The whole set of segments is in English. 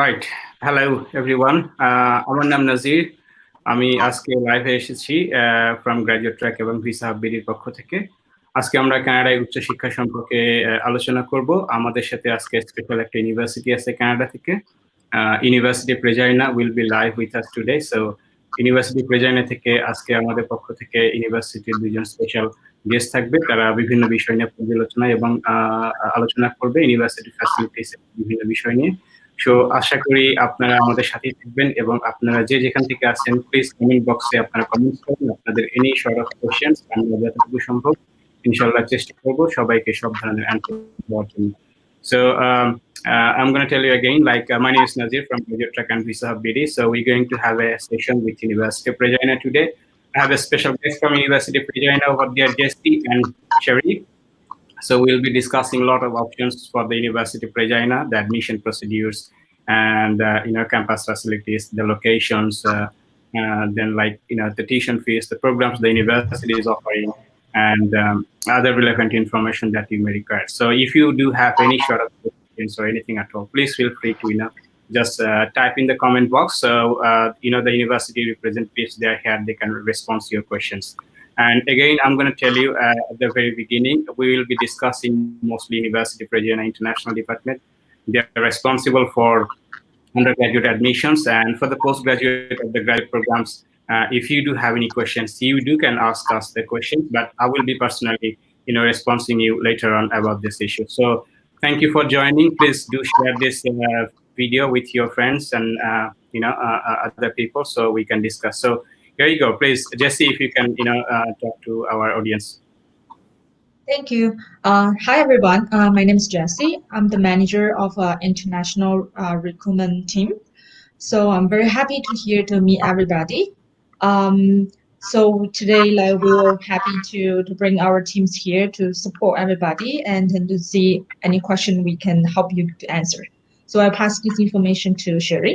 Right. Hello everyone. আমার নাম নাজির। আমি আজকে লাইভে এসেছি from graduatetrack এবং 𝐕𝐶 পক্ষ থেকে। আজকে আমরা কানাডায় উচ্চশিক্ষা সম্পর্কে আলোচনা করব। আমাদের সাথে আজকে স্পেশাল একটা ইউনিভার্সিটি আছে কানাডা থেকে। University of Regina will be live with us today. So University of Regina থেকে আজকে আমাদের পক্ষ থেকে ইউনিভার্সিটির দুজন স্পেশাল গেস্ট থাকবে। তারা বিভিন্ন বিষয় নিয়ে পর্যালোচনা এবং আলোচনা করবে ইউনিভার্সিটি ফ্যাসিলিটিস বিভিন্ন বিষয় নিয়ে। সো আশা করি আপনারা আমাদের সাথেই থাকবেন এবং আপনারা যে যেখান থেকে আছেন প্লিজ কমেন্ট বক্সে আপনারা কমেন্টস করুন আপনাদের এনি সর্ট অফ কোশ্চেনস আমরা যতটুকু সম্ভব ইনশাআল্লাহ চেষ্টা করব সবাইকে সব ধরনের অ্যানসার দেওয়ার জন্য। So I'm going to tell you again, like my name is Nazir from graduatetrack and 𝐕𝐶. So we're going to have a session with University of Regina today. I have a special guest from University of Regina over there, Jesse and Sherry. So we'll be discussing a lot of options for the University of Regina, the admission procedures, and campus facilities, the locations, then the tuition fees, the programs the university is offering, and other relevant information that you may require. So if you do have any sort of questions or anything at all, please feel free to just type in the comment box. So the university representatives, they are here, they can respond to your questions. And again, I'm going to tell you at the very beginning, we will be discussing mostly University of Regina International Department. They are responsible for undergraduate admissions, and for the postgraduate of the graduate programs, if you do have any questions, you can ask us the questions, but I will be personally, responding you later on about this issue. So thank you for joining. Please do share this video with your friends and other people so we can discuss. So here you go. Please, Jesse, if you can, talk to our audience. Thank you. Hi, everyone. My name is Jessie. I'm the manager of international recruitment team. So I'm very happy to meet everybody. So today, we're happy to bring our teams here to support everybody and to see any question we can help you to answer. So I'll pass this information to Sherry.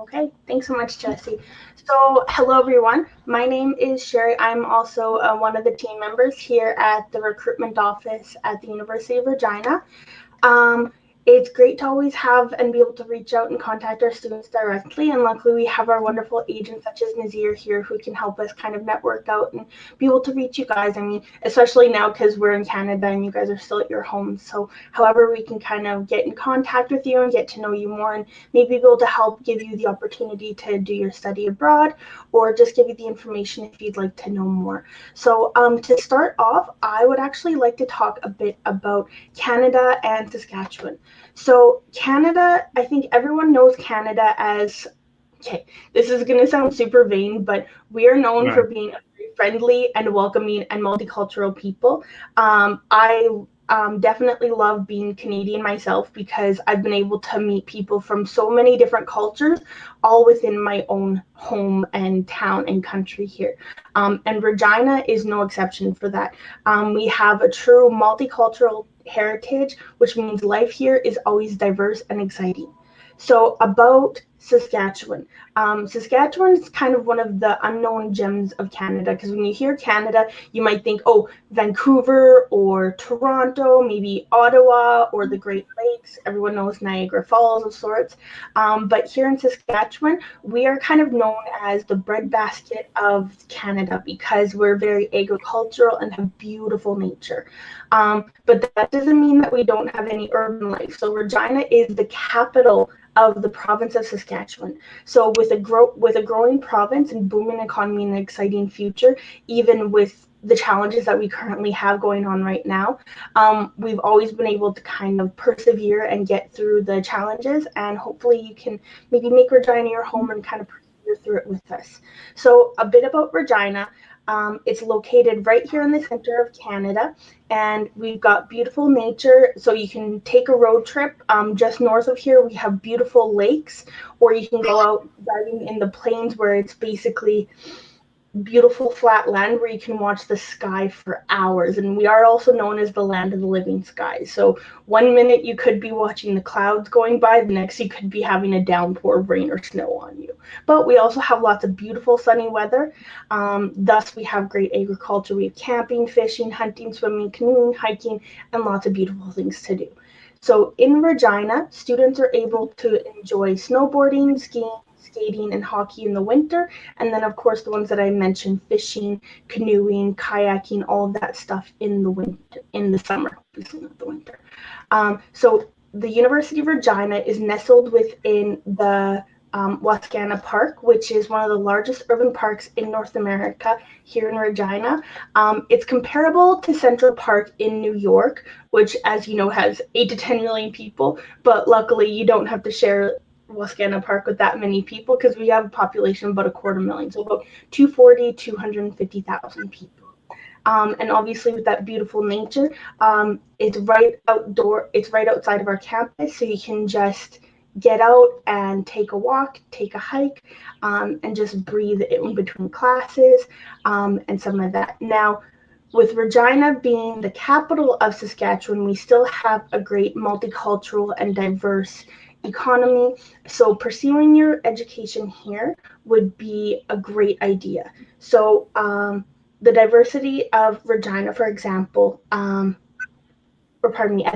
Okay, thanks so much, Jessie. So hello, everyone. My name is Sherry. I'm also one of the team members here at the recruitment office at the University of Regina. It's great to always have and be able to reach out and contact our students directly. And luckily, we have our wonderful agents such as Nazir here who can help us kind of network out and be able to reach you guys. I mean, especially now because we're in Canada and you guys are still at your homes. So however we can kind of get in contact with you and get to know you more and maybe be able to help give you the opportunity to do your study abroad or just give you the information if you'd like to know more. So to start off, I would actually like to talk a bit about Canada and Saskatchewan. So Canada, I think everyone knows Canada as, okay, this is going to sound super vain, but we are known for being a very friendly and welcoming and multicultural people. I definitely love being Canadian myself because I've been able to meet people from so many different cultures, all within my own home and town and country here. And Regina is no exception for that. We have a true multicultural heritage, which means life here is always diverse and exciting. So about Saskatchewan. Saskatchewan is kind of one of the unknown gems of Canada because when you hear Canada, you might think, oh, Vancouver or Toronto, maybe Ottawa or the Great Lakes. Everyone knows Niagara Falls of sorts. But here in Saskatchewan, we are kind of known as the breadbasket of Canada because we're very agricultural and have beautiful nature. But that doesn't mean that we don't have any urban life. So Regina is the capital of the province of Saskatchewan. So with a growing province and booming economy and an exciting future, even with the challenges that we currently have going on right now, we've always been able to kind of persevere and get through the challenges, and hopefully you can maybe make Regina your home and kind of persevere through it with us. So a bit about Regina. It's located right here in the center of Canada, and we've got beautiful nature. So you can take a road trip. Just north of here, we have beautiful lakes, or you can go out diving in the plains where it's basically beautiful flat land where you can watch the sky for hours. And we are also known as the land of the living sky. So 1 minute you could be watching the clouds going by, the next you could be having a downpour of rain or snow on you. But we also have lots of beautiful sunny weather. Thus we have great agriculture. We have camping, fishing, hunting, swimming, canoeing, hiking, and lots of beautiful things to do. So in Regina, students are able to enjoy snowboarding, skiing, skating, and hockey in the winter. And then, of course, the ones that I mentioned, fishing, canoeing, kayaking, all of that stuff in the winter, in the summer, obviously not the winter. So the University of Regina is nestled within the 𝐷𝐿𝐴𝐻 Park, which is one of the largest urban parks in North America here in Regina. It's comparable to Central Park in New York, which, as you know, has 8 to 10 million people. But luckily, you don't have to share 𝐷𝐿𝐴𝐻 Park with that many people because we have a population of about 250,000, so about 250,000 people. And obviously with that beautiful nature, it's right outside of our campus, so you can just get out and take a walk, take a hike, and just breathe in between classes, and some of that. Now, with Regina being the capital of Saskatchewan, we still have a great multicultural and diverse economy. So pursuing your education here would be a great idea. So the diversity of Regina, for example, at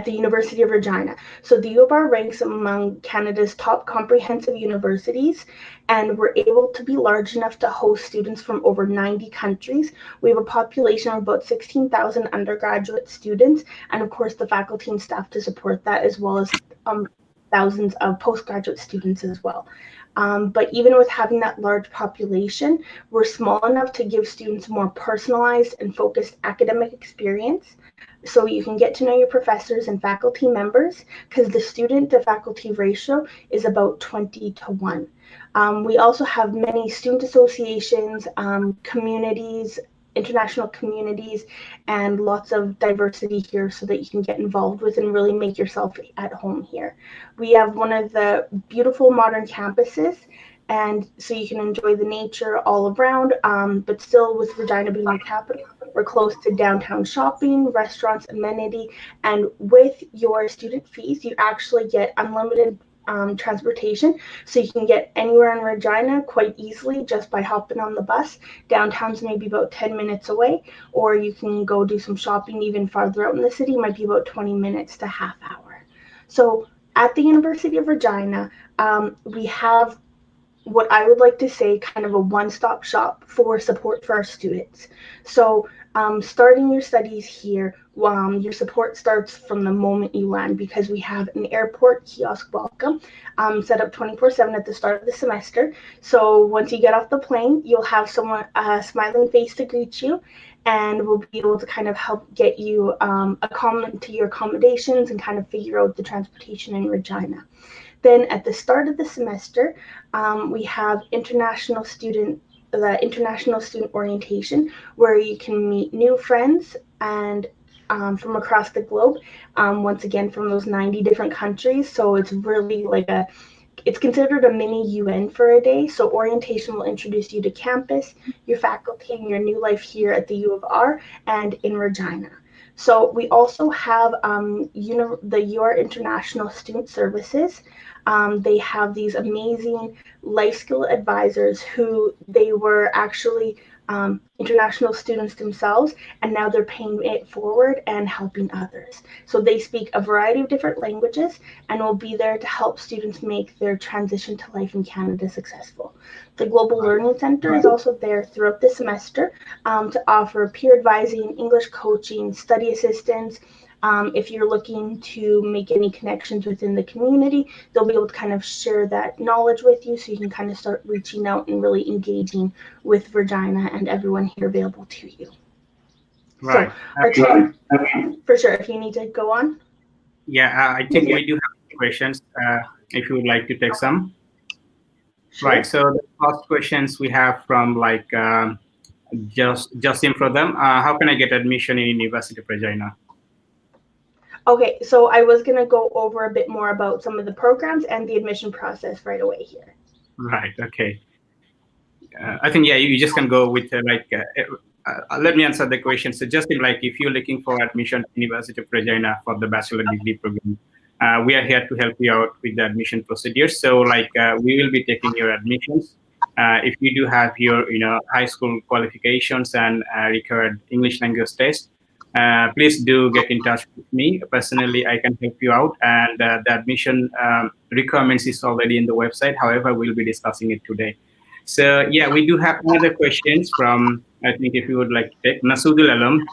the University of Regina. So the U of R ranks among Canada's top comprehensive universities, and we're able to be large enough to host students from over 90 countries. We have a population of about 16,000 undergraduate students, and of course the faculty and staff to support that, as well as thousands of postgraduate students as well. But even with having that large population, we're small enough to give students more personalized and focused academic experience. So you can get to know your professors and faculty members, because the student to faculty ratio is about 20:1. We also have many student associations, communities, international communities, and lots of diversity here so that you can get involved with and really make yourself at home here. We have one of the beautiful modern campuses, and so you can enjoy the nature all around, but still with Regina being the capital, we're close to downtown shopping, restaurants, amenity, and with your student fees, you actually get unlimited transportation, so you can get anywhere in Regina quite easily just by hopping on the bus. Downtown's maybe about 10 minutes away, or you can go do some shopping even farther out in the city, might be about 20 minutes to half hour. So at the University of Regina, we have what I would like to say kind of a one-stop shop for support for our students. So starting your studies here, your support starts from the moment you land, because we have an airport kiosk welcome set up 24/7 at the start of the semester. So once you get off the plane, you'll have someone, a smiling face to greet you, and we'll be able to kind of help get you to your accommodations and kind of figure out the transportation in Regina. Then at the start of the semester, we have the international student orientation, where you can meet new friends and from across the globe, once again from those 90 different countries. So it's really like it's considered a mini UN for a day. So orientation will introduce you to campus, your faculty, and your new life here at the U of R and in Regina. So we also have the UR International Student Services. They have these amazing life skill advisors who they were actually international students themselves, and now they're paying it forward and helping others. So they speak a variety of different languages and will be there to help students make their transition to life in Canada successful. The Global Learning Center is also there throughout the semester to offer peer advising, English coaching, study assistance. If you're looking to make any connections within the community, they'll be able to kind of share that knowledge with you, so you can kind of start reaching out and really engaging with Regina and everyone here available to you. Right. So, for sure, if you need to go on. Yeah, I think we do have questions. If you would like to take some. Sure. Right. So the first questions we have from just in for them. How can I get admission in University of Regina? Okay, so I was going to go over a bit more about some of the programs and the admission process right away here. Right, okay. I think, yeah, you just can go with let me answer the question. So just if you're looking for admission to University of Regina for the bachelor degree program, we are here to help you out with the admission procedures. So we will be taking your admissions. If you do have your high school qualifications and required English language test, please do get in touch with me. Personally, I can help you out. And the admission requirements is already in the website. However, we'll be discussing it today. So yeah, we do have another questions from, I think if you would like to take, Nasudul Alam.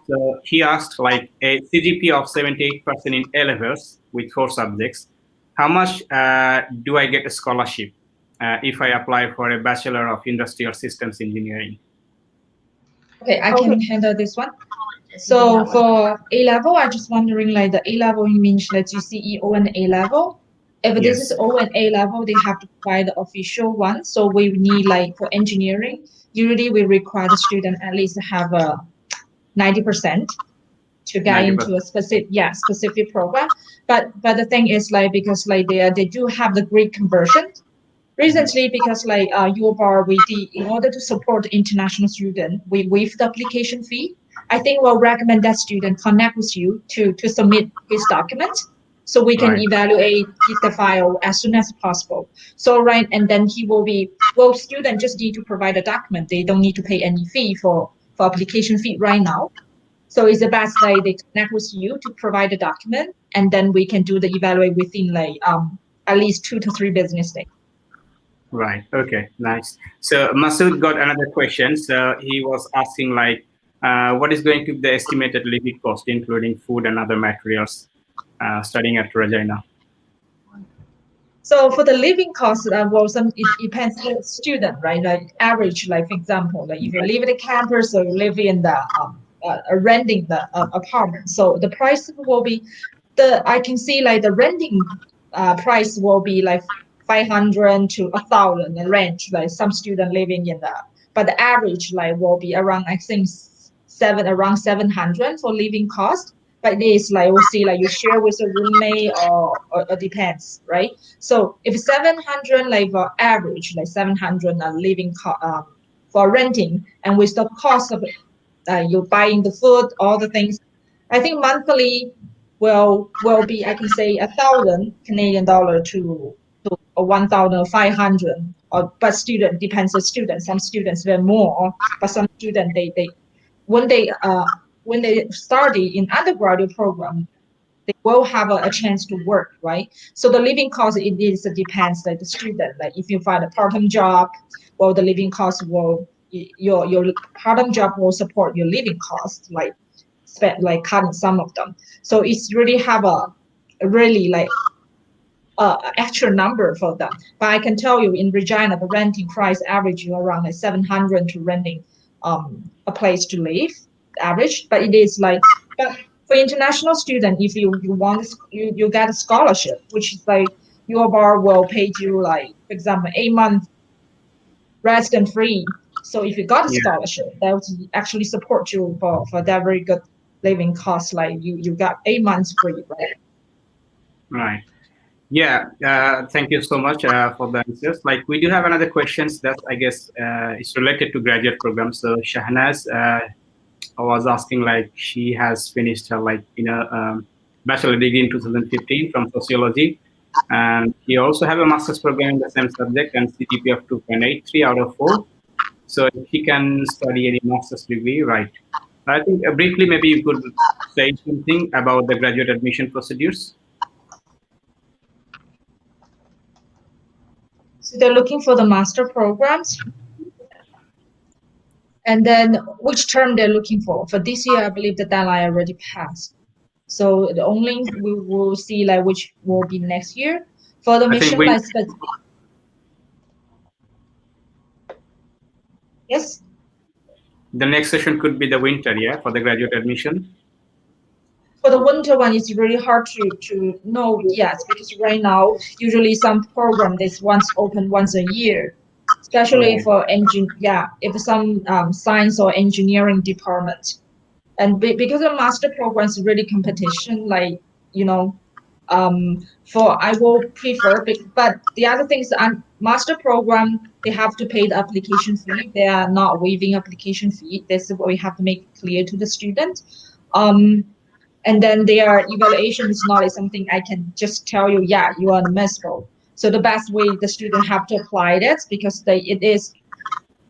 So he asked, like, a CGP of 78% in A-levels with 4 subjects. How much do I get a scholarship if I apply for a Bachelor of Industrial Systems Engineering? Okay, I can handle this one. So for A level, I'm just wondering, like the A level means like GCE O and A level. If this is O and A level, they have to provide the official one. So we need, like for engineering, usually we require the student at least have a 90% to get 90%. into a specific program. But the thing is, like, because like they do have the grade conversion recently, because like UOBAR, in order to support the international student, we waive the application fee. I think we'll recommend that student connect with you to submit his document, so we can evaluate the file as soon as possible. So and then he will be, well, student just need to provide a document. They don't need to pay any fee for application fee right now. So it's the best, like they connect with you to provide the document, and then we can do the evaluate within like at least 2 to 3 business days. Right. Okay. Nice. So Masood got another question. So he was asking, like, what is going to be the estimated living cost, including food and other materials, studying at Regina? So for the living cost, well, it depends on the student, right? Like average, like for example, like if you live in a campus or you live in the renting the apartment, so the price will be I can see like the renting price will be like 500 to 1,000 range. Like some student living in but the average like will be around, I think, around 700 for living cost. But this, like we'll see, like you share with a roommate or depends, right? So if 700 like for average, like 700 living for renting, and with the cost of you buying the food, all the things, I think monthly will be, I can say, 1,000 Canadian dollar to 1,500. Or but student depends on student. Some students were more, but some student they when they study in undergraduate program, they will have a chance to work, right? So the living cost, it is depends like the student. Like if you find a part-time job, well, the living cost will your part-time job will support your living cost, like spend like cutting some of them. So it's really have a really like actual number for them. But I can tell you in Regina, the renting price average around like 700 to renting a place to live, average. But it is like, but for international student, if you want you get a scholarship, which is like your bar will pay you like, for example, 8 months resident free. So if you got a scholarship, that would actually support you for that very good living cost. Like you got 8 months free, right? Right. Yeah. Thank you so much for the answers. Like we do have another questions that I guess is related to graduate programs. So Shahnaz was asking, like, she has finished her bachelor degree in 2015 from sociology, and she also have a master's program in the same subject and CGPA of 2.83 out of 4. So if she can study any master's degree, right? I think briefly maybe you could say something about the graduate admission procedures. So they're looking for the master programs. And then which term they're looking for. For this year, I believe the deadline already passed. So the only we will see like which will be next year. For the mission, like yes. The next session could be the winter, yeah, for the graduate admission. For the winter one, it's really hard to know yet, because right now usually some program is open once a year, especially for if some science or engineering department. And because the master program is really competition, like for I will prefer, but the other things on master program, they have to pay the application fee. They are not waiving application fee. This is what we have to make clear to the student. And then their evaluation is not something I can just tell you, yeah, you are admissible. So the best way the student have to apply that, because it is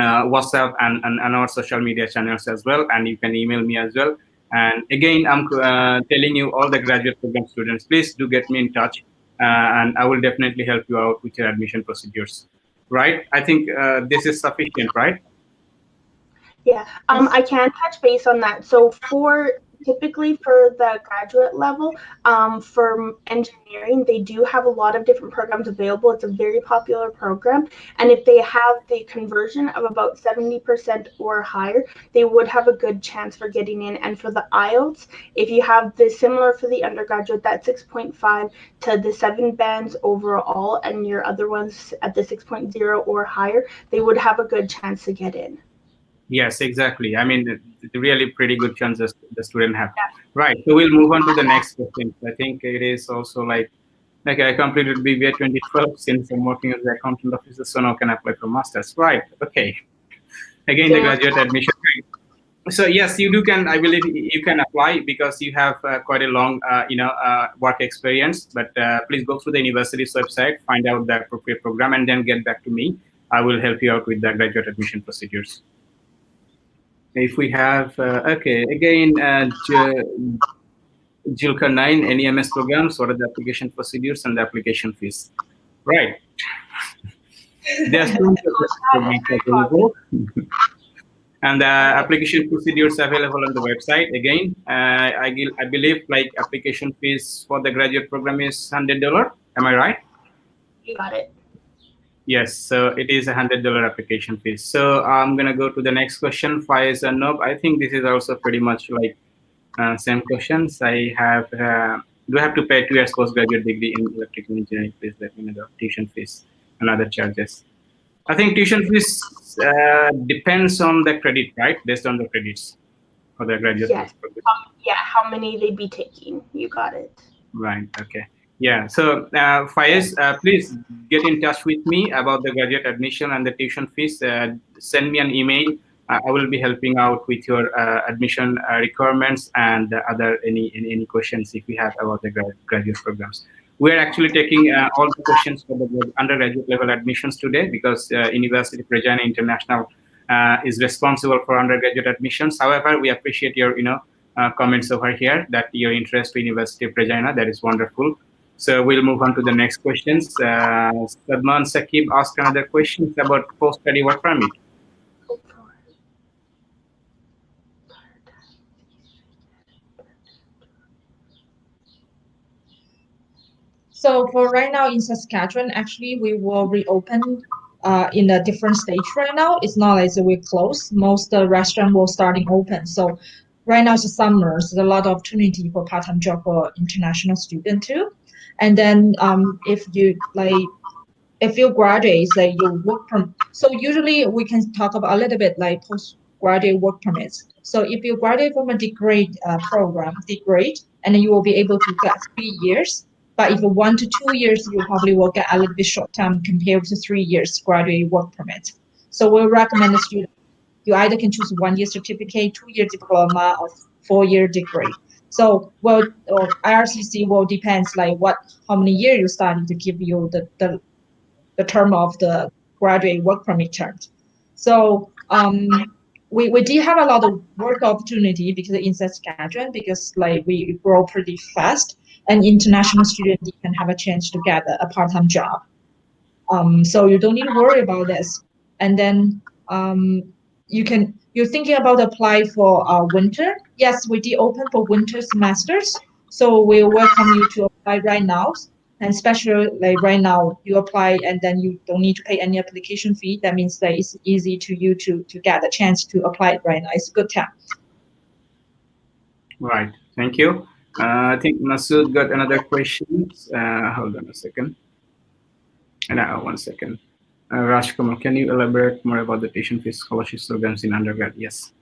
WhatsApp and our social media channels as well, and you can email me as well. And again, I'm telling you, all the graduate program students, please do get me in touch, and I will definitely help you out with your admission procedures. Right? I think this is sufficient, right? Yeah, I can touch base on that. So typically for the graduate level, for engineering, they do have a lot of different programs available. It's a very popular program. And if they have the conversion of about 70% or higher, they would have a good chance for getting in. And for the IELTS, if you have the similar for the undergraduate, that 6.5 to the 7 bands overall, and your other ones at the 6.0 or higher, they would have a good chance to get in. Yes, exactly. I mean, really pretty good chances the student have. Right. So we'll move on to the next question. I think it is also like I completed BBA 2012 since I'm working as an accountant officer, so now can apply for masters. Right. Okay. Again, the graduate admission. So yes, you do can. I believe you can apply because you have quite a long, work experience. But please go through the university's website, find out the appropriate program, and then get back to me. I will help you out with the graduate admission procedures. If we have, okay, again, 𝐔𝐬𝐧𝐚 NEMS programs, what are the application procedures and the application fees? Right. There's available. And the application procedures available on the website. Again, I believe like application fees for the graduate program is $100. Am I right? You got it. Yes, so it is $100 application fee. So I'm gonna go to the next question. Faiz and Nob, I think this is also pretty much like same questions. I have do I have to pay 2 years postgraduate degree in electrical engineering? Please let me know the tuition fees and other charges. I think tuition fees depends on the credit, right? Based on the credits for the graduate. Yes. Yeah, how many they'd be taking. You got it. Right. Okay. Yeah. So, Faiz, please get in touch with me about the graduate admission and the tuition fees. Send me an email. I will be helping out with your admission requirements and other any questions if you have about the graduate programs. We are actually taking all the questions for the undergraduate level admissions today because University of Regina International is responsible for undergraduate admissions. However, we appreciate your comments over here that your interest in University of Regina. That is wonderful. So we'll move on to the next questions. Sadman Sakib asked another question about post-study work permit. So for right now in Saskatchewan, actually we will reopen in a different stage right now. It's not like we're closed. Most restaurant will starting open. So right now it's the summer, so there's a lot of opportunity for part-time job for international student too. And then if you graduate, like your work permit. So usually we can talk about a little bit like postgraduate work permits. So if you graduate from a degree program, and then you will be able to get 3 years. But if 1 to 2 years, you probably will get a little bit short term compared to 3 years graduate work permit. So we'll recommend the student, you either can choose 1 year certificate, 2 year diploma, or 4 year degree. So IRCC will depends like how many years you study to give you the term of the graduate work permit term. So we do have a lot of work opportunity because in Saskatchewan, because like we grow pretty fast, and international students can have a chance to get a part-time job. So you don't need to worry about this. And then you're thinking about apply for winter. Yes, we did open for winter semesters. So we welcome you to apply right now. And especially like right now, you apply and then you don't need to pay any application fee. That means that it's easy to you to get a chance to apply it right now. It's a good time. Right. Thank you. I think Masood got another question. Hold on a second. One second. Rajkumar, can you elaborate more about the tuition fee scholarship programs in undergrad? Yes.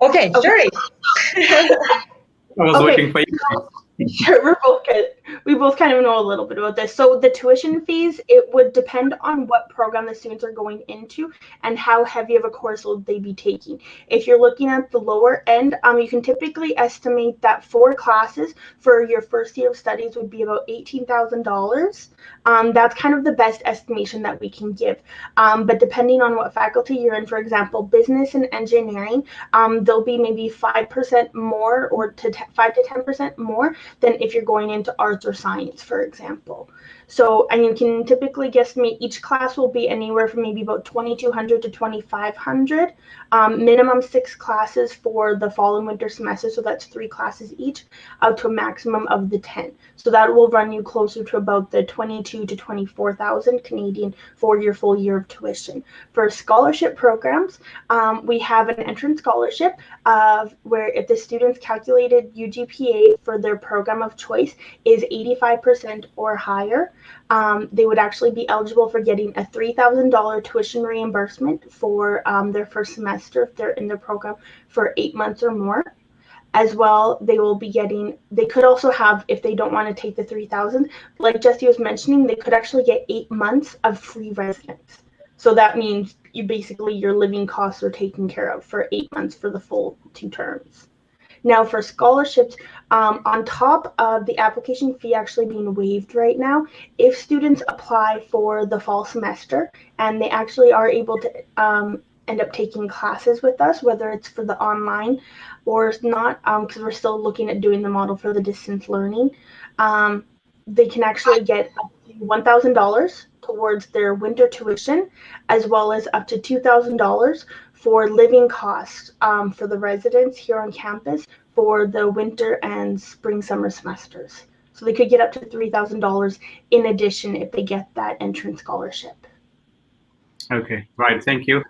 Okay, sure. I was waiting for you. Sure, we're both good. We both kind of know a little bit about this. So the tuition fees, it would depend on what program the students are going into and how heavy of a course will they be taking. If you're looking at the lower end, you can typically estimate that 4 classes for your first year of studies would be about $18,000. That's kind of the best estimation that we can give. But depending on what faculty you're in, for example, business and engineering, there'll be maybe 5% more or 5 to 10% more than if you're going into arts or science, for example. So, and you can typically guesstimate each class will be anywhere from maybe about 2,200 to 2,500. Minimum 6 classes for the fall and winter semester, so that's 3 classes each, up to a maximum of the 10. So that will run you closer to about the 22 to 24,000 Canadian for your full year of tuition. For scholarship programs, we have an entrance scholarship where if the student's calculated UGPA for their program of choice is 85% or higher, they would actually be eligible for getting a $3,000 tuition reimbursement for their first semester if they're in the program for 8 months or more. As well, they could also have, if they don't want to take the 3,000, like Jesse was mentioning, they could actually get 8 months of free residence. So that means your living costs are taken care of for 8 months for the full 2 terms. Now for scholarships, on top of the application fee actually being waived right now, if students apply for the fall semester and they actually are able to end up taking classes with us, whether it's for the online or not, because we're still looking at doing the model for the distance learning, they can actually get up to $1,000 towards their winter tuition, as well as up to $2,000 for living costs for the residents here on campus for the winter and spring summer semesters. So they could get up to $3,000 in addition if they get that entrance scholarship. Okay, right. Thank you.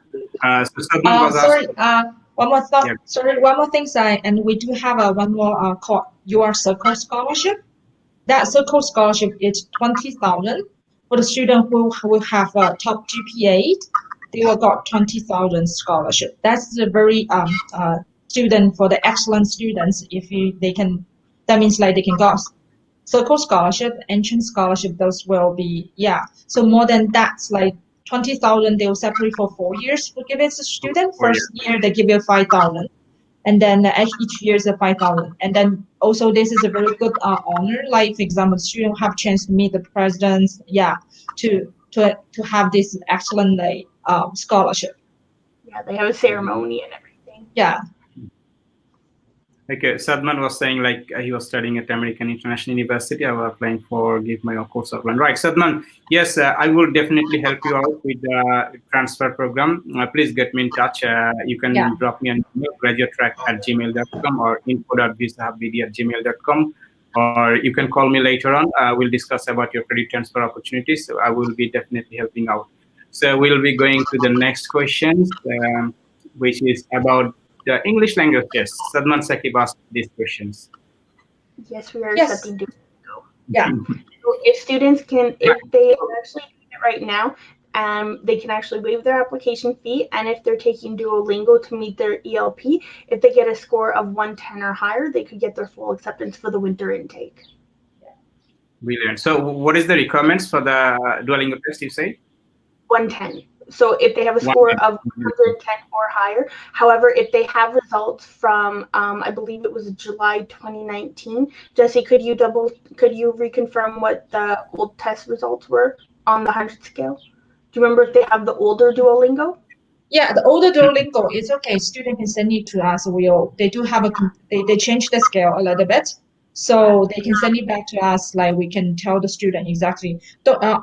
So Sadman was sorry, one more thought. Yeah. Sorry, one more thing, and we do have one more called your circle scholarship. That circle scholarship is 20,000 for the student who will have a top GPA. They will got 20,000 scholarship. That's a very student for the excellent students. They can, that means like they can go circle scholarship, entrance scholarship. Those will be So more than that, like 20,000, they will separate for 4 years. We give it to student. First year they give you 5,000, and then each year is a 5,000. And then also this is a very good honor. Like for example, student have chance to meet the presidents. To have this excellent scholarship. Yeah, they have a ceremony and everything. Yeah. Okay, Sadman was saying like he was studying at American International University. I was applying for 𝐸𝐴 course of Right, Sadman. Yes, I will definitely help you out with the transfer program. Please get me in touch. You can drop me an email, graduatetrack@gmail.com or info.visahabd@gmail.com, or you can call me later on. We'll discuss about your credit transfer opportunities. So I will be definitely helping out. So we'll be going to the next questions, which is about the English language test. Sadman Saqib asked these questions. Yes, we are accepting Duolingo. Yeah. So if students if they actually do it right now, they can actually waive their application fee. And if they're taking Duolingo to meet their ELP, if they get a score of 110 or higher, they could get their full acceptance for the winter intake. Brilliant. So what is the requirements for the Duolingo test, you say? 110. So if they have a score of 110 or higher. However, if they have results from, I believe it was July 2019, Jesse, could you reconfirm what the old test results were on the 100 scale? Do you remember if they have the older Duolingo? Yeah, the older Duolingo is okay. Student can send it to us. They do have they change the scale a little bit. So they can send it back to us, like we can tell the student exactly.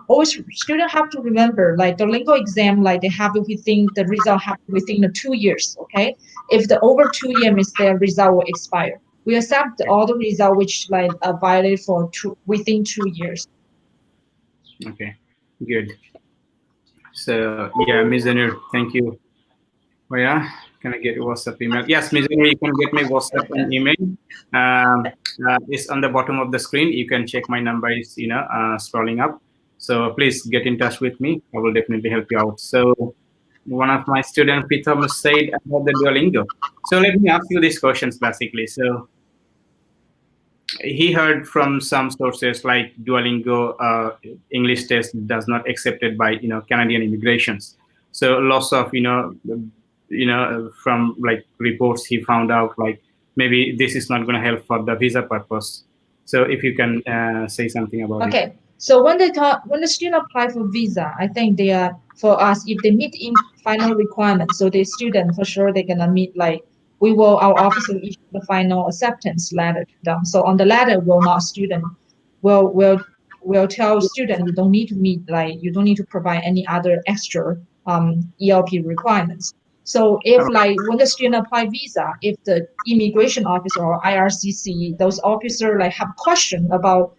Always student have to remember, like the Duolingo exam, like they have within the result have within the 2 years. Okay, if the over 2 years means their result will expire. We accept all the result which like are valid for within 2 years. Okay, good. So yeah, Ms. Anur, thank you. Oh yeah, can I get your WhatsApp email? Yes, Ms. Anur, you can get my WhatsApp and email. It's on the bottom of the screen. You can check my number is scrolling up. So please get in touch with me. I will definitely help you out. So one of my students, Pritham, said about the Duolingo. So let me ask you these questions basically. So he heard from some sources like Duolingo English test does not accepted by Canadian immigrations. So lots of from like reports he found out like maybe this is not going to help for the visa purpose. So if you can say something about it. Okay. So when the student apply for visa, I think they are for us if they meet in final requirements. So the student for sure they're gonna meet like our office will issue the final acceptance letter to them. So on the letter will not student will tell student you don't need to meet like you don't need to provide any other extra ELP requirements. So if like when the student apply visa, if the immigration officer or IRCC, those officer like have question about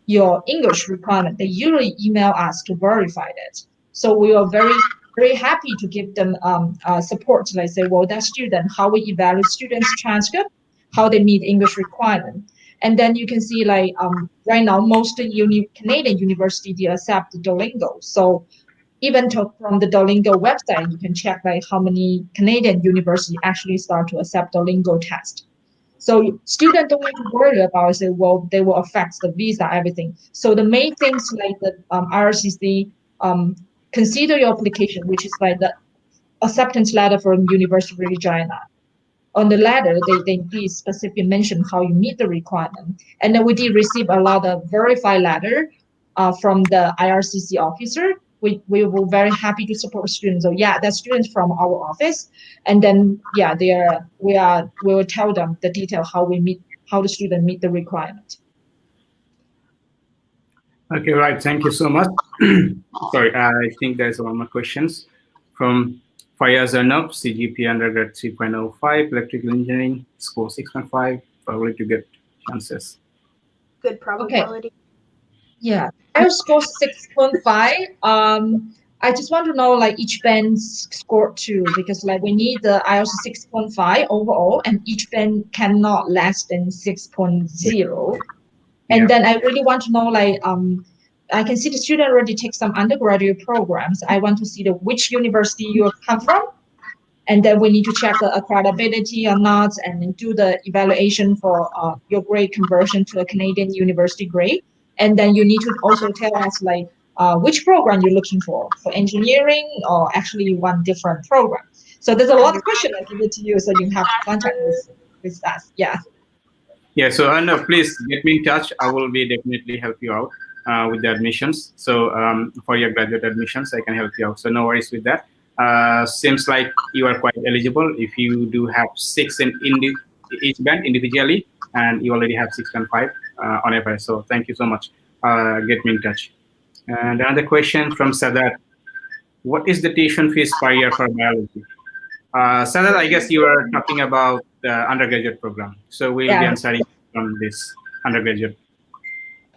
your English requirement, they usually email us to verify that. So we are very happy to give them support. Like say, well, that student, how we evaluate students' transcript, how they meet English requirement. And then you can see like right now, most Canadian university, they accept Duolingo. So even from the Duolingo website, you can check like how many Canadian university actually start to accept Duolingo test. So students don't need to worry about say, well, they will affect the visa, everything. So the main things like the IRCC consider your application, which is like the acceptance letter from University of Regina. On the letter, they please specifically mention how you meet the requirement. And then we did receive a lot of verified letter from the IRCC officer. We were very happy to support students. So yeah, that's students from our office. And then yeah, we will tell them the detail how the student meet the requirement. Okay, right. Thank you so much. Sorry, I think there's one more questions from Fayaz Arnab, CGP undergrad 3.05, electrical engineering, score 6.5, probably to get chances. Good probability. Okay. Yeah, I score 6.5. I just want to know like each band score too, because like we need the IELTS 6.5 overall, and each band cannot less than 6.0. And then I really want to know like I can see the student already take some undergraduate programs. I want to see which university you come from, and then we need to check the accreditability or not, and then do the evaluation for your grade conversion to a Canadian university grade. And then you need to also tell us like which program you're looking for engineering, or actually you want different program. So there's a lot of questions I give it to you, so you have to contact with us. Yeah. Yeah, so Arnav, please get me in touch. I will be definitely help you out with the admissions. So for your graduate admissions, I can help you out. So no worries with that. Seems like you are quite eligible if you do have 6 in each band individually, and you already have 6.5 on average. So thank you so much. Get me in touch. And another question from Sadat. What is the tuition fees per year for biology? Sadat, I guess you are talking about the undergraduate program. So we'll be answering from this undergraduate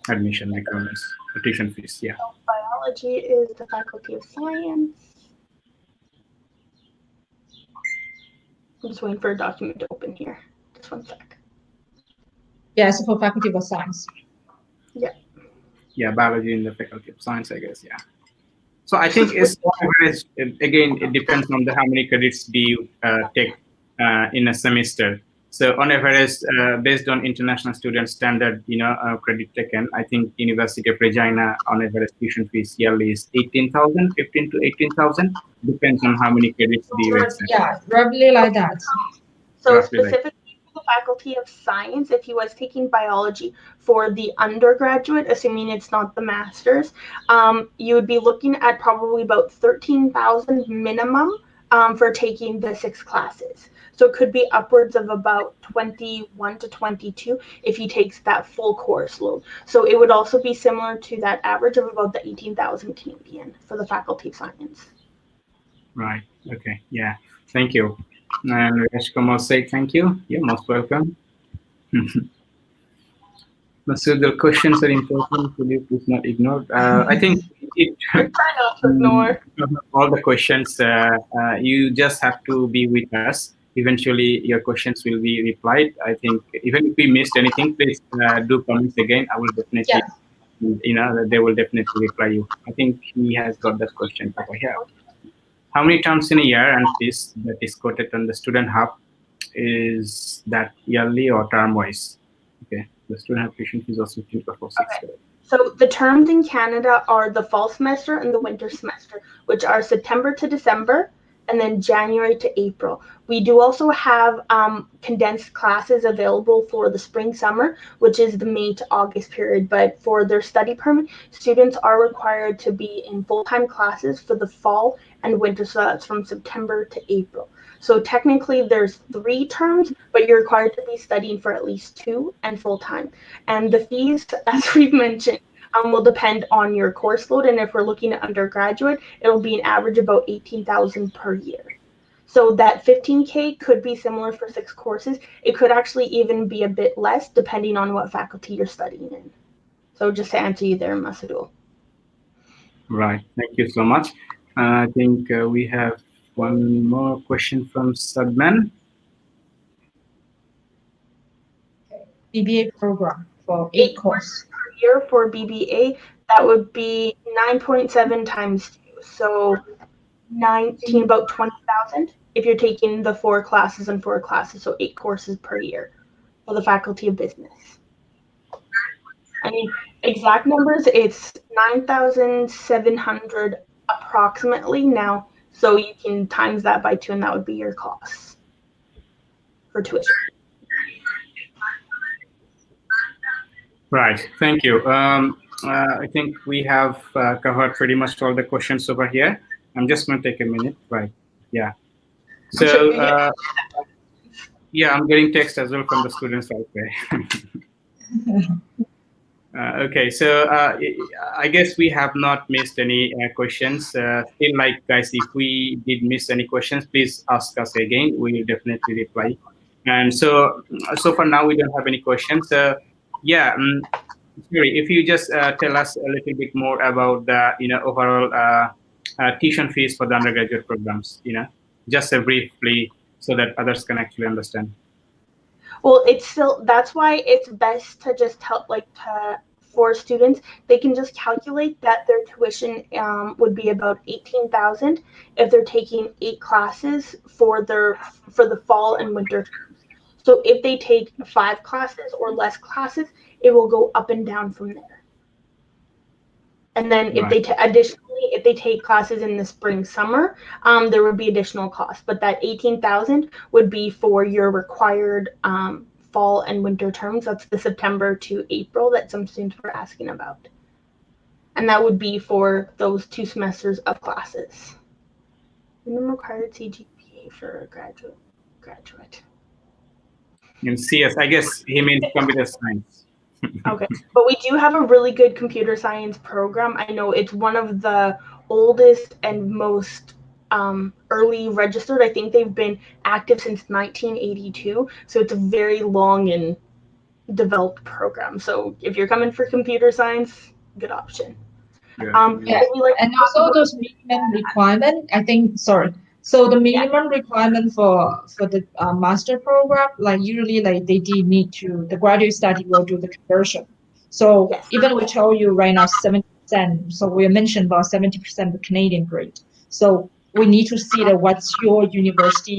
admission requirements, tuition fees. Yeah. So biology is the Faculty of Science. I'm just waiting for a document to open here. Just one sec. Yeah, so for Faculty of Science. Yeah. Yeah, biology in the Faculty of Science, I guess. Yeah. So I think it's again, it depends on how many credits do you take in a semester. So on average, based on international student standard, credit taken, I think University of Regina on average tuition fees yearly is 15,000 to 18,000. Depends on how many credits do you accept. Yeah, roughly like that. So specifically for the Faculty of Science, if he was taking biology for the undergraduate, assuming it's not the master's, you would be looking at probably about 13,000 minimum for taking the 6 classes. So it could be upwards of about 21 to 22 if he takes that full course load. So it would also be similar to that average of about the 18,000 Canadian for the Faculty of Science. Right. Okay. Yeah. Thank you. And Rashkumar say thank you. You're most welcome. So the questions are important. Will you please not ignore? I think try not to ignore all the questions. You just have to be with us. Eventually, your questions will be replied. I think even if we missed anything, please do comments again. I will definitely, they will definitely reply you. I think he has got that question over here. How many terms in a year and fees that is quoted on the student hub? Is that yearly or term wise? Okay. The student application fees also 15 Okay. So the terms in Canada are the fall semester and the winter semester, which are September to December and then January to April. We do also have condensed classes available for the spring summer, which is the May to August period. But for their study permit, students are required to be in full-time classes for the fall and winter. So that's from September to April. So technically there's 3 terms, but you're required to be studying for at least 2 and full-time. And the fees, as we've mentioned, will depend on your course load. And if we're looking at undergraduate, it'll be an average about $18,000 per year. So that $15K could be similar for 6 courses. It could actually even be a bit less depending on what faculty you're studying in. So just to answer you there, Masadul. Right. Thank you so much. I think we have one more question from Sadman. BBA program for 8 courses per year for BBA, that would be 9.7 times 2. So 19, about 20,000 if you're taking the 4 classes and 4 classes, so 8 courses per year for the Faculty of Business. I mean, exact numbers, it's 9,700 approximately now. So you can times that by 2, and that would be your costs for tuition. Right. Thank you. I think we have covered pretty much all the questions over here. I'm just going to take a minute. Right. Yeah. So, yeah, I'm getting text as well from the students out there. Okay, so I guess we have not missed any questions. Still, like guys, if we did miss any questions, please ask us again. We will definitely reply. And so for now, we don't have any questions. Yeah, Sorry, if you just tell us a little bit more about the overall tuition fees for the undergraduate programs. Just briefly, so that others can actually understand. Well, it's still, that's why it's best to just help, for students, they can just calculate that their tuition would be about 18,000 if they're taking 8 classes for the fall and winter terms. So if they take 5 classes or less classes, it will go up and down from there. And then if they additionally, if they take classes in the spring summer, there would be additional costs. But that 18,000 would be for your required fall and winter terms. That's the September to April that some students were asking about. And that would be for those 2 semesters of classes. Minimum required CGPA for a graduate. In CS, I guess he means computer science. Okay, but we do have a really good computer science program. I know it's one of the oldest and most early registered. I think they've been active since 1982. So it's a very long and developed program. So if you're coming for computer science, good option. Yeah. And also those minimum requirement, I think, so the minimum requirement for the master program, usually they did need to, the graduate study will do the conversion. So even we told you right now 70%, so we mentioned about 70% the Canadian grade. So we need to see that what's your university,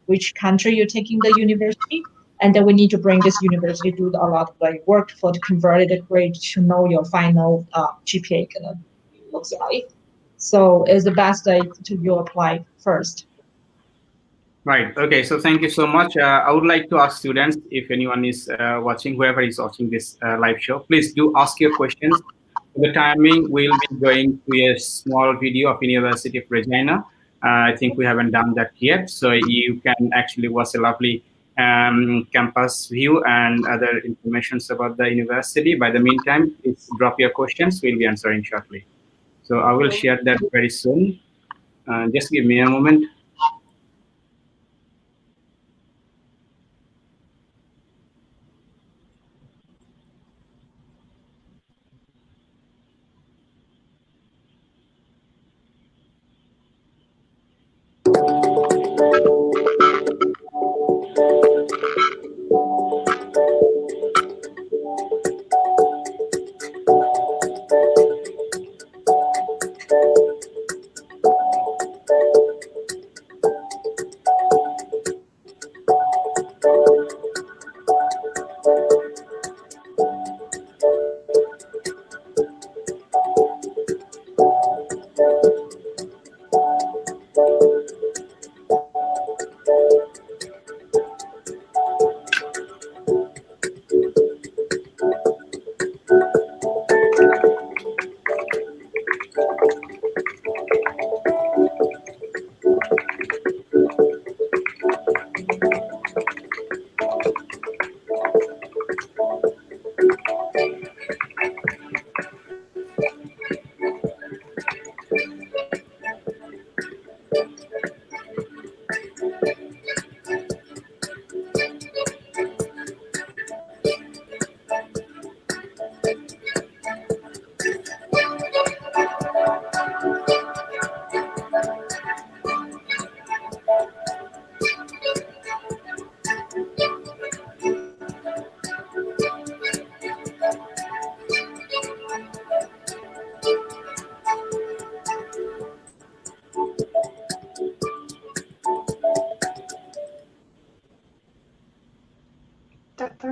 which country you're taking the university, and then we need to bring this university to do a lot of work for the converted grade to know your final GPA gonna looks like. So it's the best to you apply first. Right. Okay. So thank you so much. I would like to ask students, if anyone is watching, whoever is watching this live show, please do ask your questions. For the timing, we'll be going to a small video of University of Regina. I think we haven't done that yet. So you can actually watch a lovely campus view and other informations about the university. By the meantime, please drop your questions. We'll be answering shortly. So I will share that very soon. Just give me a moment.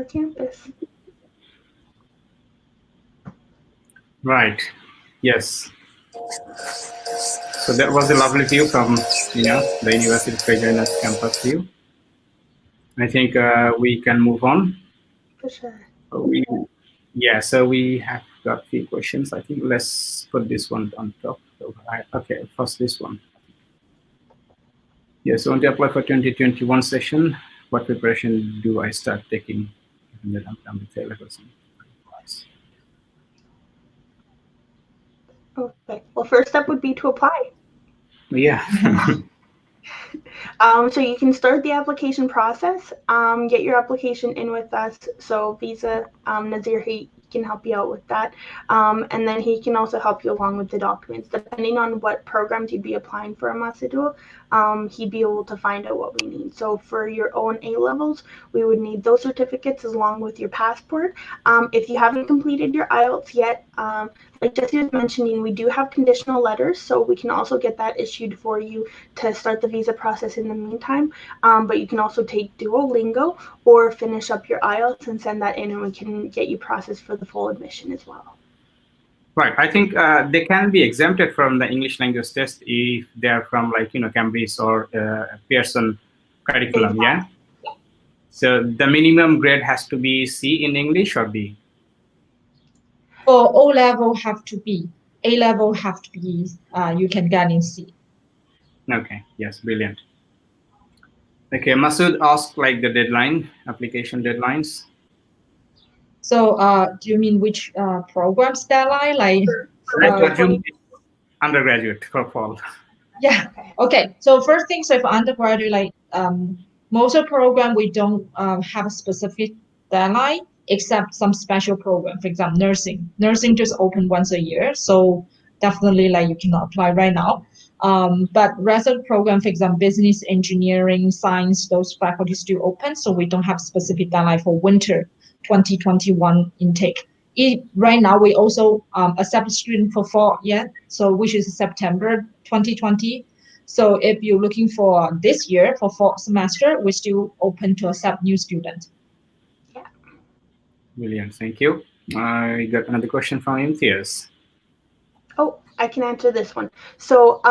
campus. Right. Yes. So that was a lovely view from the University of Regina's campus view. I think we can move on. For sure. So we have got a few questions. I think let's put this one on top. Okay, first this one. Yes, I want to apply for 2021 session. What preparation do I start taking? Okay. Well, first step would be to apply. Yeah. So you can start the application process. Get your application in with us. So Visa, Nazir, he can help you out with that. And then he can also help you along with the documents. Depending on what programs you'd be applying for a Masidul, he'd be able to find out what we need. So for your own A-levels, we would need those certificates along with your passport. If you haven't completed your IELTS yet, like Jesse was mentioning, we do have conditional letters, so we can also get that issued for you to start the visa process in the meantime. But you can also take Duolingo or finish up your IELTS and send that in, and we can get you processed for the full admission as well. Right. I think they can be exempted from the English language test if they are from Cambridge or Pearson curriculum. Exactly. Yeah. So the minimum grade has to be C in English or B? For O level have to be, A level have to be, you can get in C. Okay, yes, brilliant. Okay, Masood asked the deadline, application deadlines. So do you mean which programs deadline? Undergraduate for fall. Yeah, okay. So first thing, so for undergraduate, most of the program, we don't have a specific deadline, except some special program. For example, nursing. Nursing just open once a year, so definitely you cannot apply right now. But rest of the program, for example, business, engineering, science, those faculties still open, so we don't have specific deadline for winter 2021 intake. Right now, we also accept students for fall, so which is September 2020. So if you're looking for this year for fall semester, we're still open to accept new students. Yeah. Brilliant, thank you. I got another question from Imtiaz. Oh, I can answer this one. So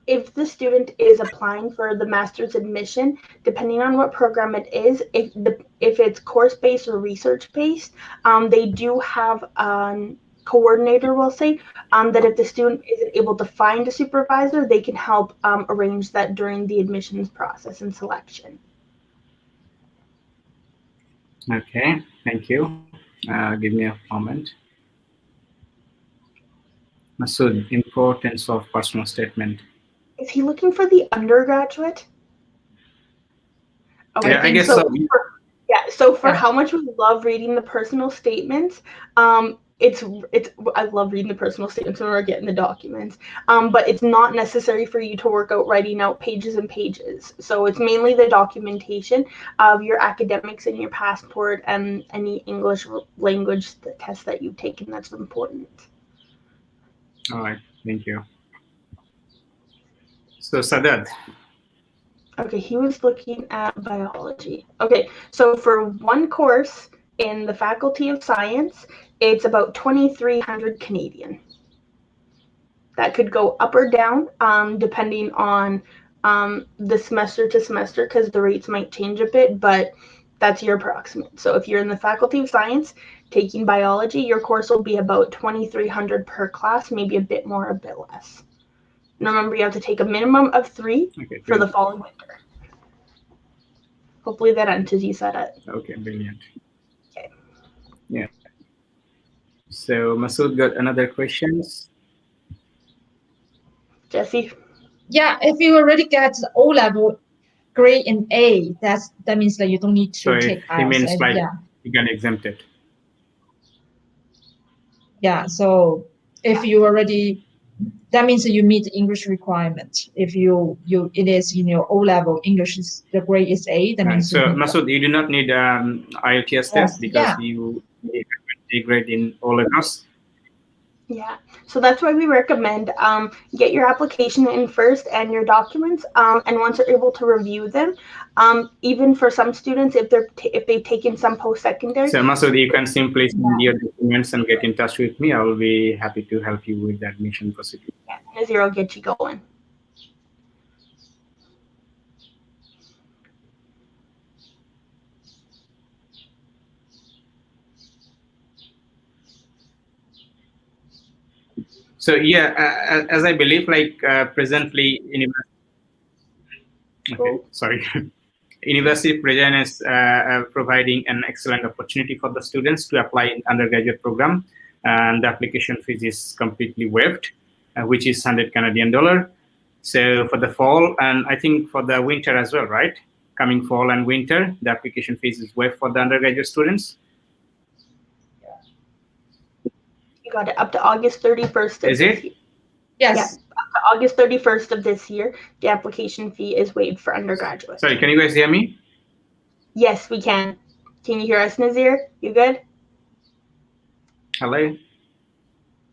if the student is applying for the master's admission, depending on what program it is, if it's course-based or research-based, they do have a coordinator, we'll say, that if the student isn't able to find a supervisor, they can help arrange that during the admissions process and selection. Okay, thank you. Give me a moment. Masood, importance of personal statement. Is he looking for the undergraduate? Okay, yeah, I guess so. So for how much we love reading the personal statements, I love reading the personal statements when we're getting the documents, but it's not necessary for you to work out writing out pages and pages. So it's mainly the documentation of your academics and your passport and any English language test that you've taken that's important. All right, thank you. So Sadad. Okay, he was looking at biology. Okay, so for one course in the Faculty of Science, it's about 2,300 Canadian. That could go up or down depending on the semester to semester, because the rates might change a bit, but that's your approximate. So if you're in the Faculty of Science taking biology, your course will be about 2,300 per class, maybe a bit more, a bit less. And remember, you have to take a minimum of 3 for the fall and winter. Hopefully that answers you, Sadat. Okay, brilliant. Okay. Yeah. So Masood got another questions. Jesse? Yeah, if you already get O level grade in A, that means that you don't need to take IELTS. He means you can exempt it. Yeah, so if you already, that means that you meet the English requirement. If it is O level English, the grade is A, that means. So Masood, you do not need IELTS test because you need a grade in O levels. Yeah, so that's why we recommend get your application in first and your documents, and once you're able to review them, even for some students, if they've taken some post-secondary. So Masood, you can simply send your documents and get in touch with me. I will be happy to help you with the admission procedure. Yeah, Nazir will get you going. So yeah, as I believe, like presently, University of Regina is providing an excellent opportunity for the students to apply in undergraduate program, and the application fees is completely waived, which is $100 Canadian. So for the fall, and I think for the winter as well, right? Coming fall and winter, the application fees is waived for the undergraduate students. You got it up to August 31st. Is it? Year. Yes. Yeah, up to August 31st of this year, the application fee is waived for undergraduates. Sorry, can you guys hear me? Yes, we can. Can you hear us, Nazir? You good? Hello?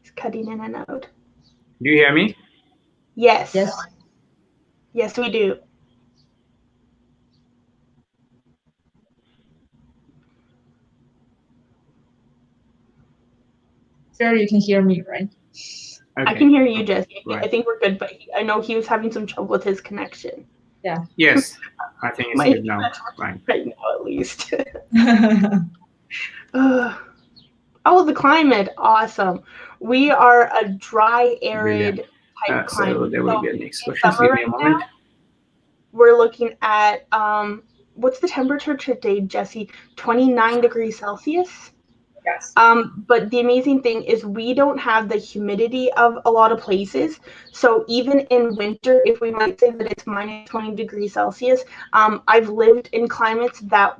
It's cutting in and out. Do you hear me? Yes. Yes. Yes, we do. Sure, you can hear me, right? Okay. I can hear you, Jesse. Right. I think we're good, but I know he was having some trouble with his connection. Yeah. Yes, I think it's good now. Fine. Right now, at least. Oh, the climate, awesome. We are a dry, arid type climate. So there will be a next question. Summer Give me a moment. now, we're looking at what's the temperature today, Jesse? 29 degrees Celsius. Yes. But the amazing thing is we don't have the humidity of a lot of places. So even in winter, if we might say that it's minus 20 degrees Celsius, I've lived in climates that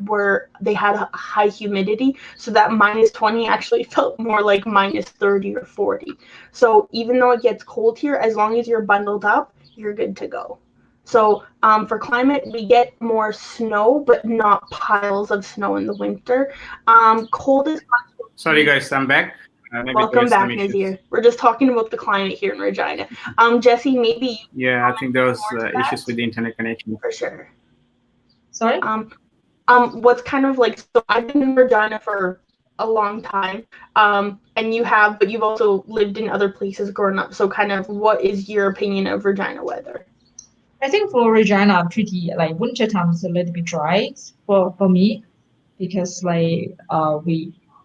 they had a high humidity. So that minus 20 actually felt more like minus 30 or 40. So even though it gets cold here, as long as you're bundled up, you're good to go. So for climate, we get more snow, but not piles of snow in the winter. Cold is. Sorry, guys, I'm back. Welcome back, Nazir. We're just talking about the climate here in Regina. Jesse, maybe. Yeah, I think there was issues with the internet connection. For sure. Sorry? What's kind of like, so I've been in Regina for a long time, and but you've also lived in other places growing up. So kind of what is your opinion of Regina weather? I think for Regina, pretty like winter time is a little bit dry for me, because like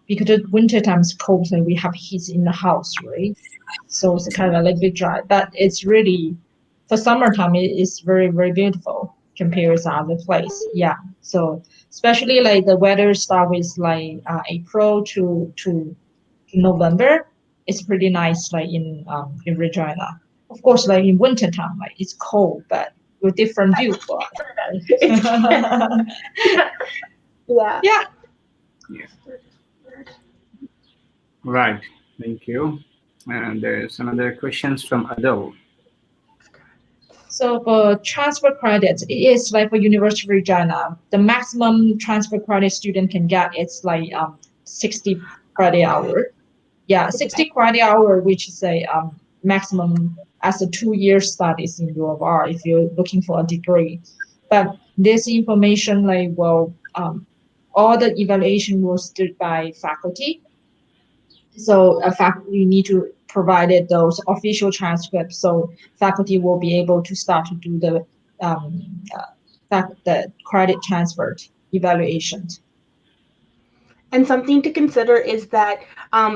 because the winter time is cold, and we have heat in the house, right? So it's kind of a little bit dry. But it's really, for summertime, it is very, very beautiful compared to other place. Yeah. So especially like the weather start with like April to November. It's pretty nice, like in Regina. Of course, like in winter time, like it's cold, but with different view for us. Yeah. Yeah. Right. Thank you. And there's another questions from Adele. So for transfer credits, it is like for University of Regina, the maximum transfer credit student can get is like 60 credit hour. Yeah, 60 credit hour, which is a maximum as a 2-year studies in U of R if you're looking for a degree. But this information like all the evaluation was done by faculty. So faculty need to provide those official transcripts, so faculty will be able to start to do the credit transfer evaluations. And something to consider is that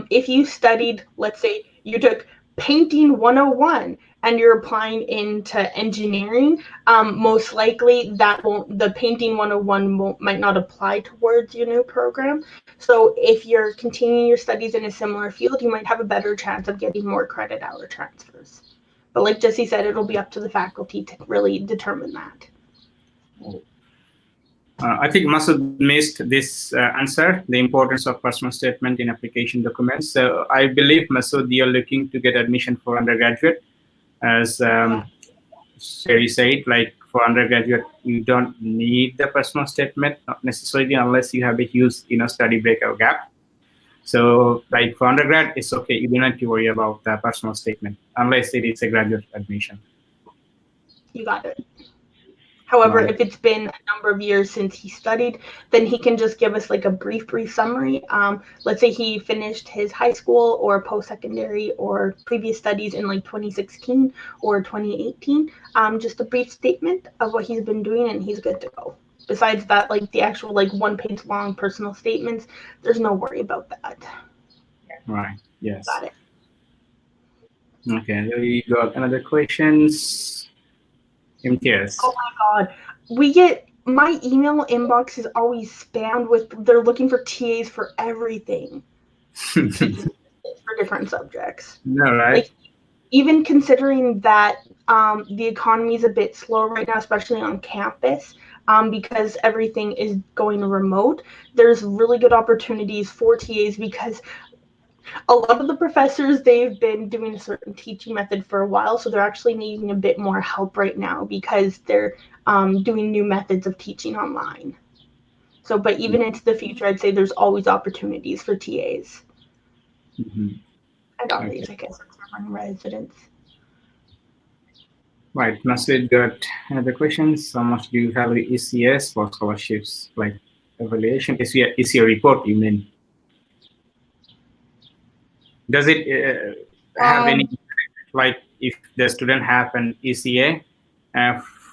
if you studied, let's say you took painting 101 and you're applying into engineering, most likely the painting 101 might not apply towards your new program. So if you're continuing your studies in a similar field, you might have a better chance of getting more credit hour transfers. But like Jesse said, it'll be up to the faculty to really determine that. I think Masood missed this answer, the importance of personal statement in application documents. So I believe, Masood, you're looking to get admission for undergraduate. As Sherry said, like for undergraduate, you don't need the personal statement, not necessarily unless you have a huge study break or gap. So like for undergrad, it's okay. You don't have to worry about the personal statement unless it is a graduate admission. You got it. However, Right. if it's been a number of years since he studied, then he can just give us like a brief summary. Let's say he finished his high school or post-secondary or previous studies in like 2016 or 2018. Just a brief statement of what he's been doing, and he's good to go. Besides that, like the actual like 1-page long personal statements, there's no worry about that. Right. Yes. Got it. Okay. We got another questions. MTS. Oh my God. My email inbox is always spammed with, they're looking for TAs for everything. For different subjects. No, right? Like, even considering that the economy is a bit slow right now, especially on campus, because everything is going remote, there's really good opportunities for TAs because a lot of the professors, they've been doing a certain teaching method for a while, so they're actually needing a bit more help right now because they're doing new methods of teaching online. So, but even into the future, I'd say there's always opportunities for TAs. Mm-hmm. And always, I guess, for residents. Right. Masood got another question. How much do you have ECS for scholarships, like evaluation? ECA report, you mean? Does it have any, like if the student have an ECA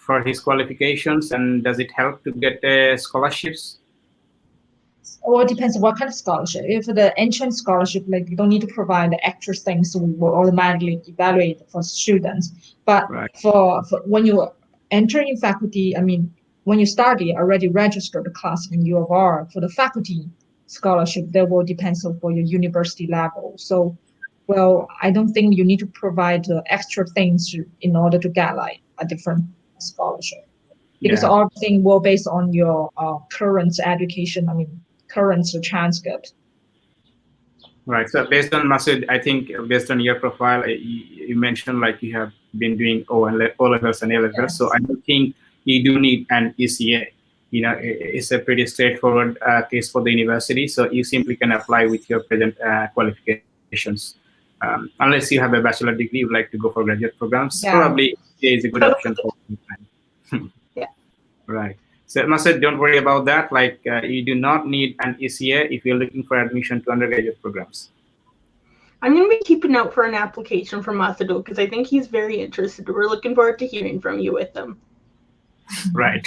for his qualifications, and does it help to get scholarships? Or it depends on what kind of scholarship. If the entrance scholarship, like you don't need to provide the extra things, so we will automatically evaluate for students. But Right. for when you enter in faculty, I mean, when you study, already registered the class in U of R for the faculty scholarship, that will depend on for your university level. So, well, I don't think you need to provide extra things in order to get like a different scholarship. Because all thing will based on your current education, I mean, current transcript. Right. So based on Masood, I think based on your profile, you mentioned like you have been doing O levels and A levels. Yes. So I don't think you do need an ECA. You know, it's a pretty straightforward case for the university. So you simply can apply with your present qualifications. Unless you have a bachelor degree, you'd like to go for graduate programs, probably ECA is a good option for you. Yeah. Right. So Masood, don't worry about that. Like you do not need an ECA if you're looking for admission to undergraduate programs. I'm going to be keeping out for an application from Masood because I think he's very interested. We're looking forward to hearing from you with them. Right.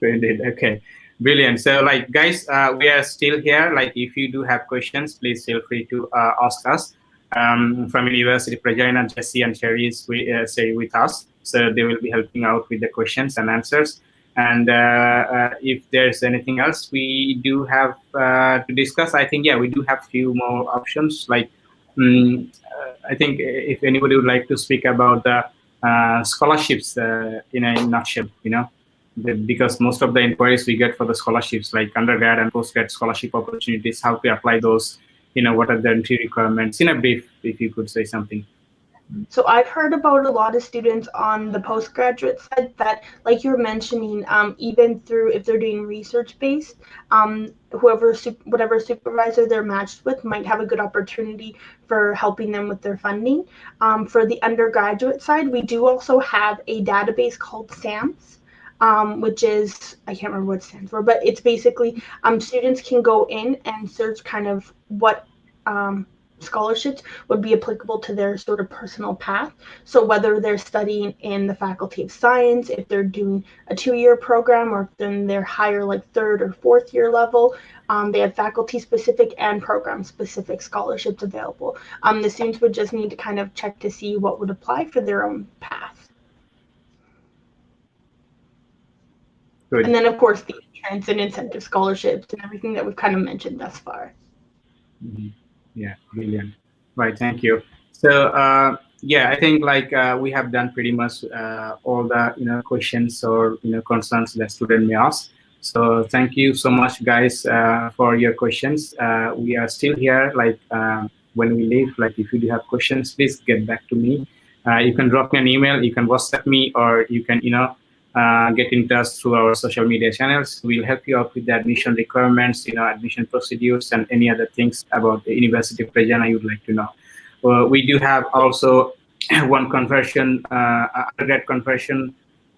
Okay. Brilliant. So like guys, we are still here. Like if you do have questions, please feel free to ask us. From University of Regina, Jesse and Sherry is with us. So they will be helping out with the questions and answers. And if there's anything else we do have to discuss, I think, yeah, we do have a few more options. Like, I think if anybody would like to speak about the scholarships in a nutshell, you know, because most of the inquiries we get for the scholarships, like undergrad and postgrad scholarship opportunities, how to apply those, you know, what are the entry requirements? In a brief, if you could say something. So I've heard about a lot of students on the postgraduate side that, like you were mentioning, even through if they're doing research-based, whatever supervisor they're matched with might have a good opportunity for helping them with their funding. For the undergraduate side, we do also have a database called SAMS. Which is, I can't remember what it stands for, but it's basically students can go in and search kind of what scholarships would be applicable to their sort of personal path. So whether they're studying in the Faculty of Science, if they're doing a 2-year program, or if they're in their higher like 3rd or 4th year level, they have faculty specific and program specific scholarships available. The students would just need to kind of check to see what would apply for their own path. Good. And then, of course, the entrance and incentive scholarships and everything that we've kind of mentioned thus far. Mm-hmm. Yeah, brilliant. Right, thank you. So, yeah, I think like we have done pretty much all the questions or concerns that student may ask. So, thank you so much, guys, for your questions. We are still here. Like when we leave, like if you do have questions, please get back to me. You can drop me an email, you can WhatsApp me, or you can get in touch through our social media channels. We'll help you out with the admission requirements, admission procedures, and any other things about the University of Regina you'd like to know. We do have also one conversion, undergrad conversion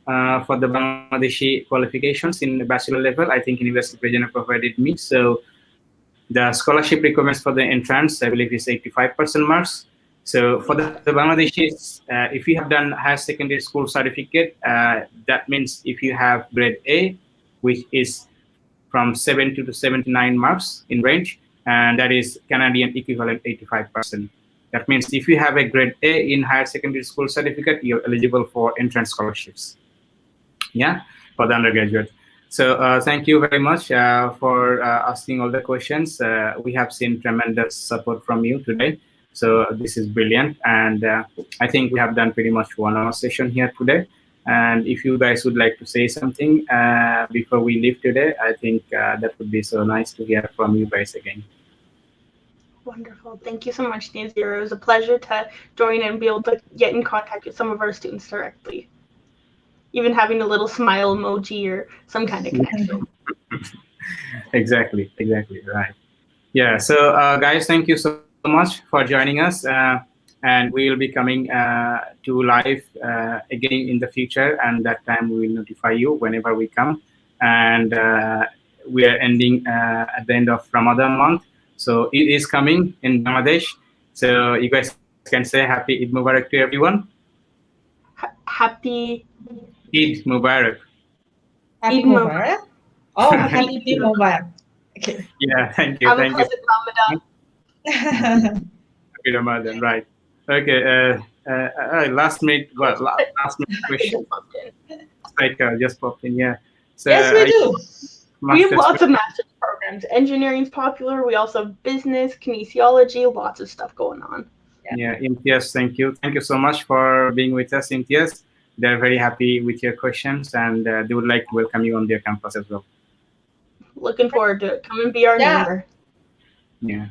for the Bangladeshi qualifications in the bachelor level. I think University of Regina provided me. So the scholarship requirements for the entrance, I believe, is 85% marks. So for the Bangladeshis, if you have done higher secondary school certificate, that means if you have grade A, which is from 70 to 79 marks in range, and that is Canadian equivalent 85%. That means if you have a grade A in higher secondary school certificate, you're eligible for entrance scholarships. Yeah, for the undergraduate. So thank you very much for asking all the questions. We have seen tremendous support from you today. So this is brilliant. And I think we have done pretty much 1 hour session here today. And if you guys would like to say something before we leave today, I think that would be so nice to hear from you guys again. Wonderful. Thank you so much, Nazir. It was a pleasure to join and be able to get in contact with some of our students directly. Even having a little smile emoji or some kind of connection. Exactly, right. Yeah, so guys, thank you so much for joining us. And we will be coming to live again in the future, and that time we will notify you whenever we come. And we are ending at the end of Ramadan month. So it is coming in Bangladesh. So you guys can say Happy Eid Mubarak to everyone. Happy Eid Mubarak. Happy Eid Mubarak. Oh, happy Eid Mubarak. Okay. Yeah, thank you. Have a Thank you. pleasant Ramadan. Happy Ramadan, right. Okay, last minute question. Like just popped in, yeah. So, yes, we do. We have lots of master's programs. Engineering's popular. We also have business, kinesiology, lots of stuff going on. Yeah, Imtiaz, thank you. Thank you so much for being with us, Imtiaz. They're very happy with your questions, and they would like to welcome you on their campus as well. Looking forward to it. Come and be our neighbor. Yeah.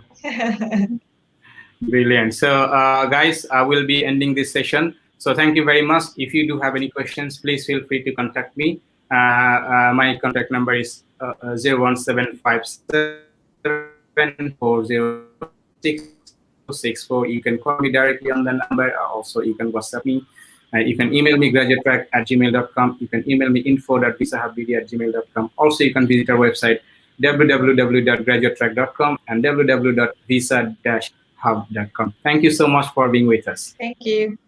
Brilliant. So, guys, I will be ending this session. So thank you very much. If you do have any questions, please feel free to contact me. My contact number is 01757406664. You can call me directly on the number. Also, you can WhatsApp me. You can email me graduatetrack@gmail.com. You can email me info.visahubd@gmail.com. Also, you can visit our website www.graduatetrack.com and www.visa-hub.com. Thank you so much for being with us. Thank you.